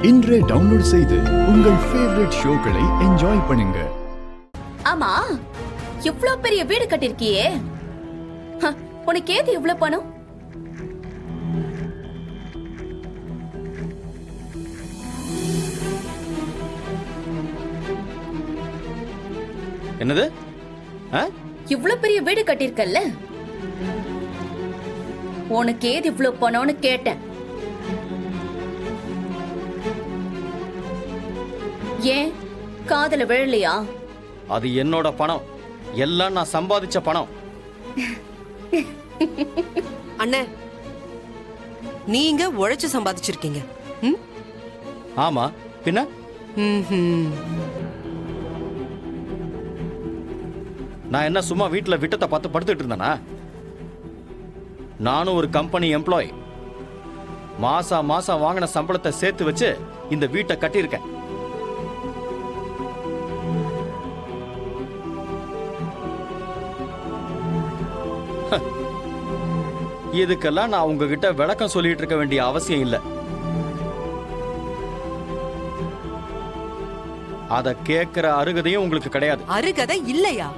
இன்றே டவுன்லோட் செய்து உங்கள் ஃபேவரட் ஷோக்களை என்ஜாய் பண்ணுங்க. ஆமா, இவ்ளோ பெரிய வீடு கட்டிருக்கியே, உனக்கு ஏது இவ்ளோ பணம்? என்னது? இவ்ளோ பெரிய வீடு கட்டிருக்கல்ல, உனக்கு ஏது இவ்ளோ பணம்னு கேட்டேன். ஏன் காதல விழலையா? அது என்னோட பணம், எல்லாம் நான் சம்பாதிச்ச பணம். அண்ணே, நீங்க உழைச்சு சம்பாதிச்சிருக்கீங்க. ஆமா, பின்ன நான் என்ன சும்மா வீட்டுல விட்டத்தை பார்த்து படுத்துட்டு இருந்தேனா? நானும் ஒரு கம்பெனி எம்ப்ளாய். மாசம் வாங்கின சம்பளத்தை சேர்த்து வச்சு இந்த வீட்டை கட்டியிருக்கேன். இதுக்கெல்லாம் நான் உங்ககிட்ட விளக்கம் சொல்லிட்டு இருக்க வேண்டிய அவசியம் இல்லை. அத கேட்கிற அருகதையும் உங்களுக்கு கிடையாது. அருகதை இல்லையா?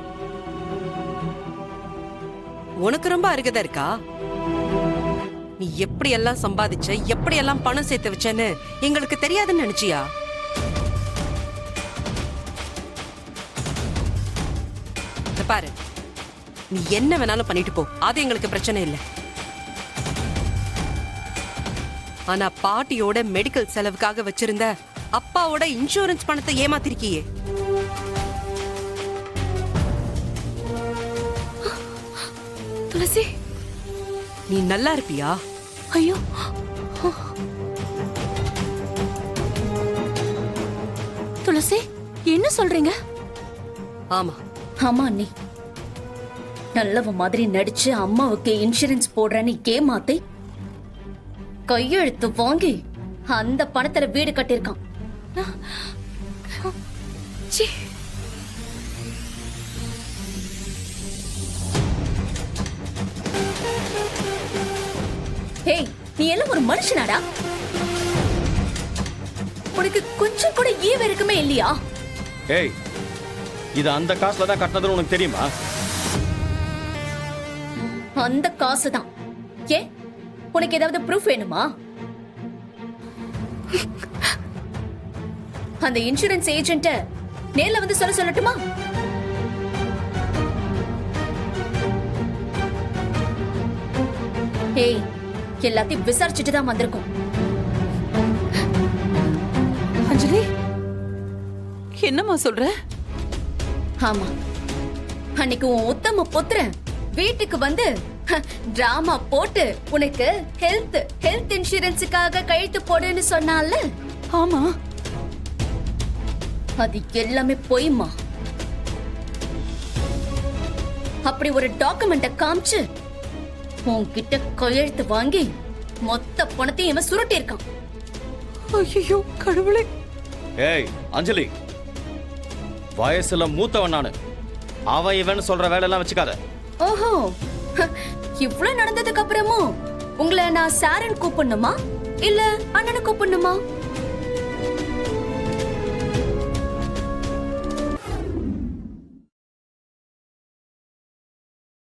உனக்கு ரொம்ப அருகதை இருக்கா? நீ எப்படி எல்லாம் சம்பாதிச்ச, எப்படி எல்லாம் பணம் சேர்த்து வச்சேன்னு எங்களுக்கு தெரியாதுன்னு நினைச்சியா? பாரு, நீ என்ன வேணாலும் பண்ணிட்டு போ, அது எங்களுக்கு பிரச்சனை இல்லை. ஆனா பாட்டியோட மெடிக்கல் செலவுக்காக வச்சிருந்த அப்பாவோட இன்சூரன்ஸ் பணத்தை ஏமாத்திருக்கியே. துளசி, நீ நல்லா இருப்பியா? ஐயோ, துளசி என்ன சொல்றீங்க? ஆமா ஆமா அண்ணி, நல்லவ மாதிரி நடிச்சு அம்மாவுக்கு இன்சூரன்ஸ் போடுறேன்னு ஏமாத்தி கையெழுத்து வாங்கி அந்த பணத்துல வீடு கட்டிருக்கான். ஏய், நீ எல்லாம் ஒரு மனுஷனாடா? உனக்கு கொஞ்சம் கூட ஈவ இருக்குமே இல்லையா? ஏய், இது அந்த காசுல தான் கட்டினதுன்னு உனக்கு தெரியுமா? அந்த காசு தான். ஏ, உனக்கு ஏதாவது ப்ரூஃப் வேணுமா? அந்த இன்சூரன்ஸ் ஏஜென்ட்ட நேர்ல வந்து சொல்லட்டுமா? ஏய், எல்லாத்தையும் விசாரிச்சுட்டு தான் வந்திருக்கோம். அஞ்சலி, என்னம்மா சொல்ற? ஆமா, அன்னைக்கு உன் உத்தம புத்திரன் வீட்டுக்கு வந்து டிராமா போட்டு உனக்கு ஹெல்த் இன்சூரன்ஸுக்காக கழுத்து போடுன்னு சொன்னால. ஆமா, அது எல்லாமே பொய்மா. அப்படி ஒரு டாக்குமெண்ட காமிச்சு உன்கிட்ட கையெழுத்து வாங்கி மொத்த பணத்தையும் இவன் சுருட்டி இருக்கான். ஐயோ கடவுளே! ஏய் அஞ்சலி, வயசுல மூத்தவன் நானு. அவன் இவன் சொல்ற வேலையெல்லாம் வச்சுக்காத. ஓஹோ, இவ்வளவு நடந்ததுக்கு அப்புறமும் உங்களை நான் சாரன் கூப்பிடணுமா இல்ல அண்ணனை கூப்பிடணுமா?